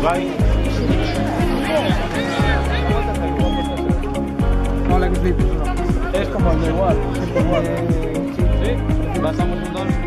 No, la que flipes, no. Es como el de igual. Sí, pasamos un 2 y doble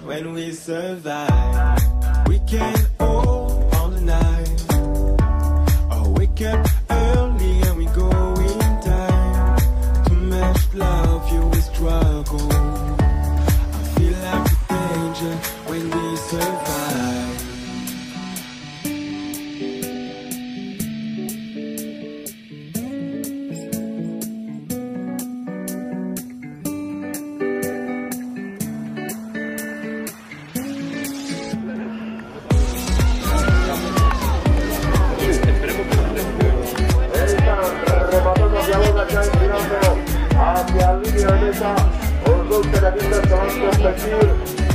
when we survive. We can hold all the night, or wake up early and we go in time. To match love, you will struggle. I feel like a danger when we survive. Hacia la línea de meta, los dos tenistas se van a competir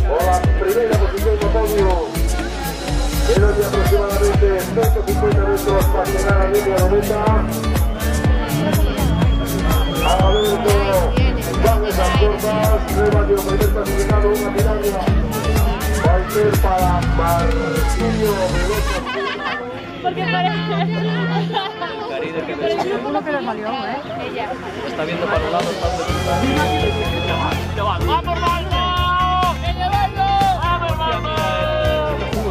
por la primera posición de podio. Menos de aproximadamente 150 metros para llegar a la línea de meta. Alberto, Juan esas cortas, Reba de los primeros clasificado, una medalla. Va a ser para Marquillo Veloso. Porque parece uno que les valió, ella. Está viendo para un lado, ¡vamos, Baldo! ¡Vamos, Baldo!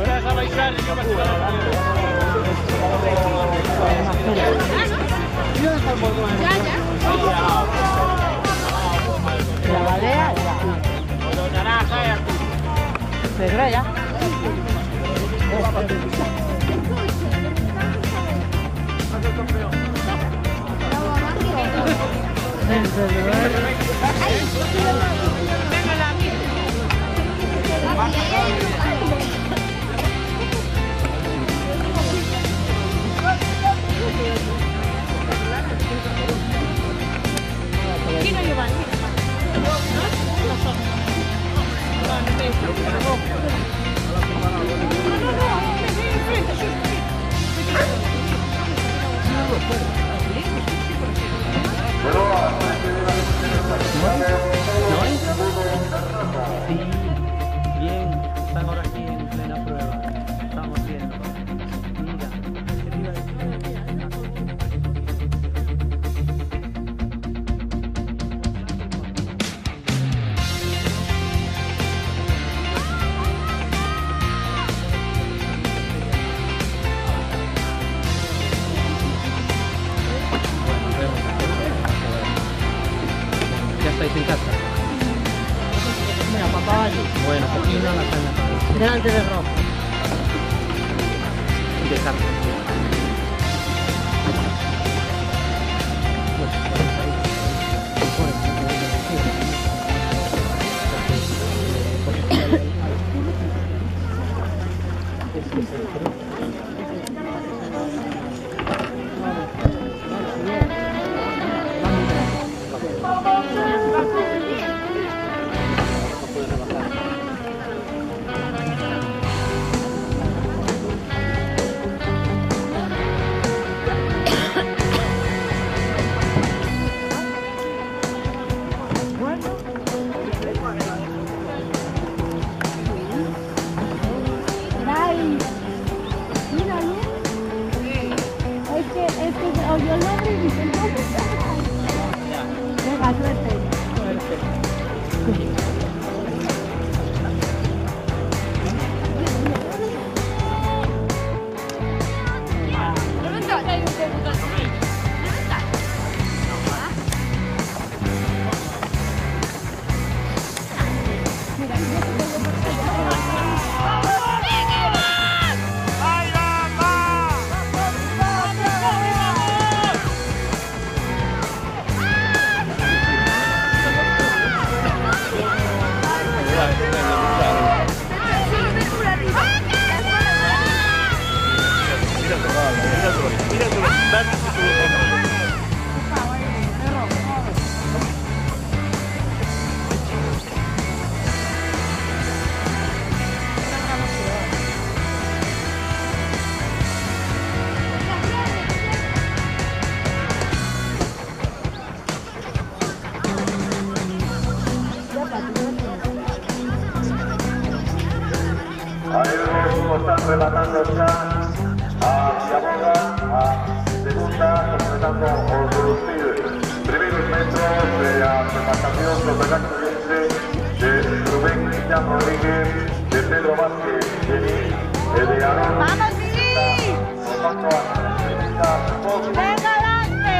¡Déjalo echar! La balea ya. Se cree ya. Sí, bien, están ahora aquí en plena prueba. Estamos viendo. Mira, ¿qué te iba a decir? ¿Ya estáis en casa? Mira, papá allí, Bueno, pues aquí no la están delante de rojo. de carne. Ay, míralo. Es que oyó el nombre y dice, no, venga, suerte. Ahí vemos cómo están rematando ya a Yaboga, a segunda, completando o reducir primeros metros de la rematación los regatos de Rubén Guillán Rodríguez, de Pedro Vázquez, de Aaron. ¡Vamos, Vini! Tomando a la segunda, ¡Venga, adelante!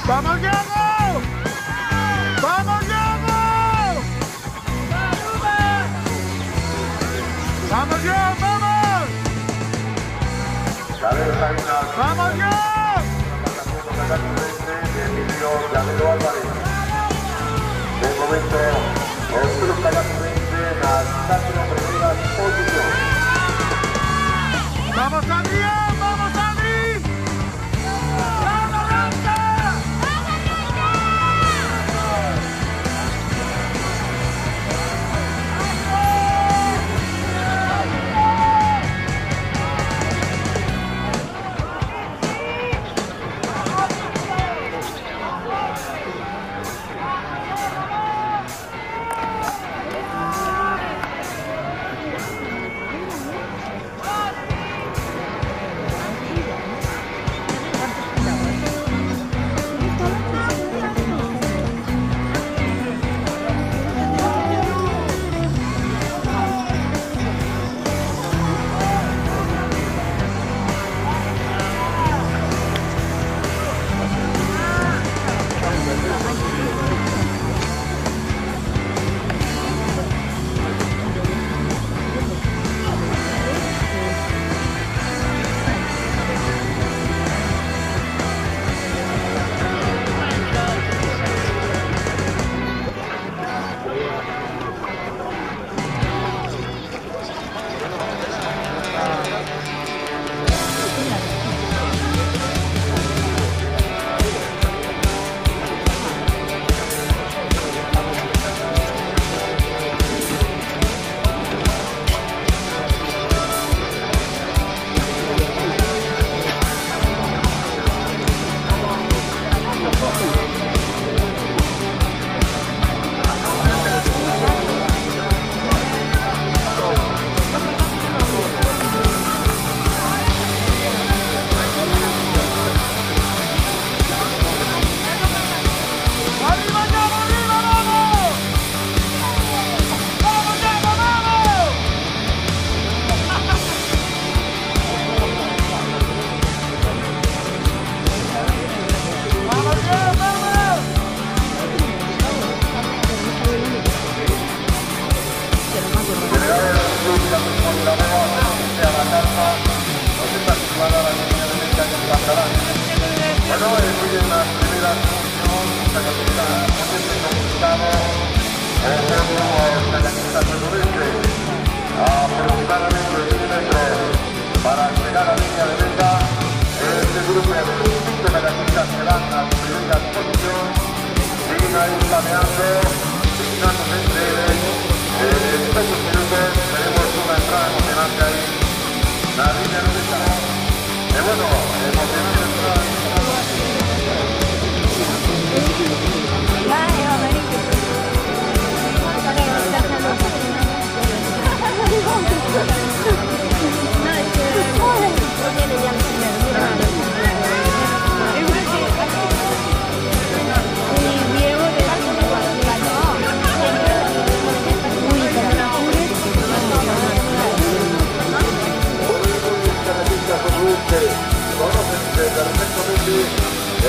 ¡Vamos, Diego! ¡Vamos, Diego! ¡Vamos, Diego! ¡Vamos! ¡Vamos, Diego! De momento, otro cagazmente a Sandro Primera posición. ¡Vamos, Adrián! ¡Vamos, Adri! ¡Vamos, Ranca!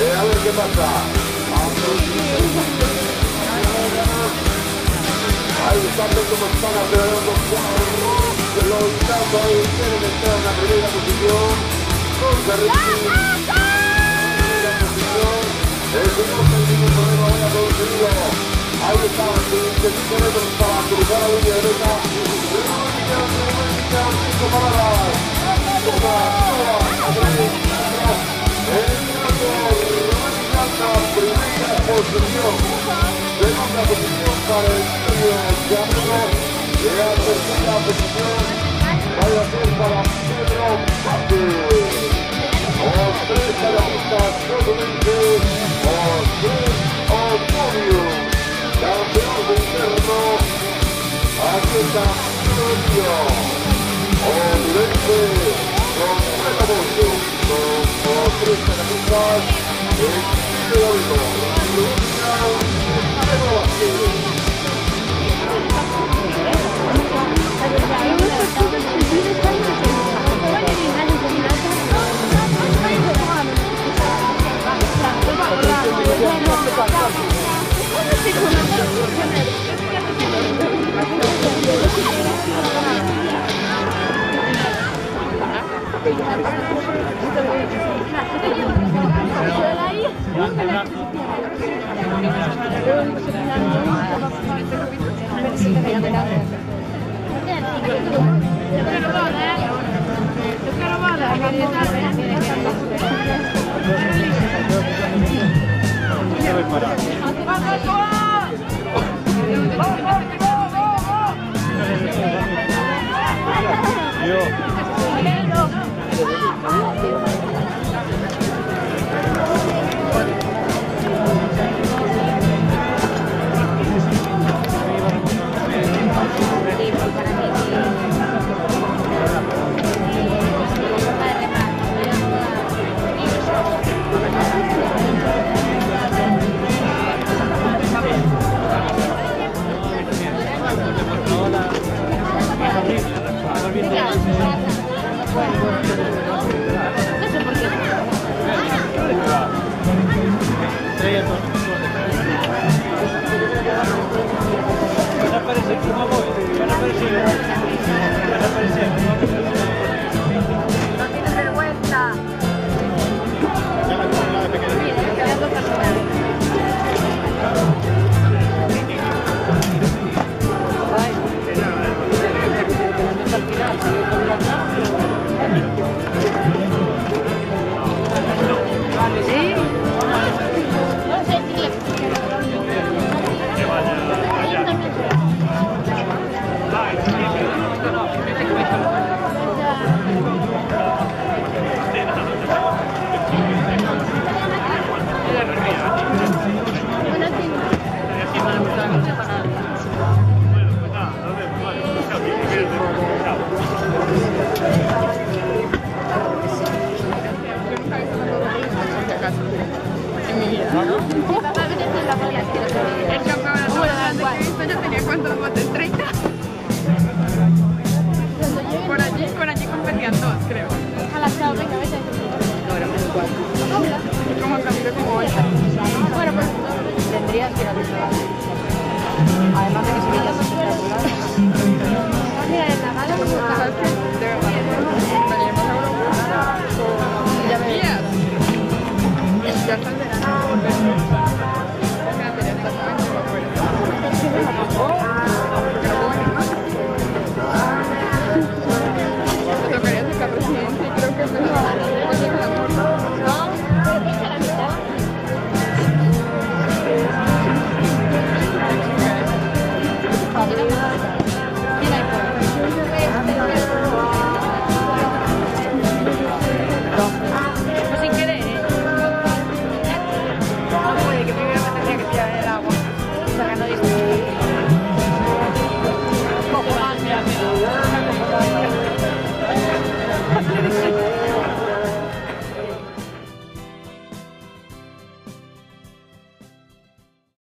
A ver qué pasa. Ahí están viendo cómo están acelerando los campos. Quieren entrar en la primera posición. Con Cerriti. Primera posición. El señor Cerriti Moreno había conseguido. Ahí están, 25 metros para cruzar la línea derecha. 5 paradas. Primera posición, segunda posición para el estudio Llanero, y la tercera posición va a ser para Pedro Vázquez. Los tres parapistas solamente, los tres al podio, campeón de invierno. Aquí está Pedro Olivencia, con buena posición, con los tres parapistas. Además de que se veía espectacular.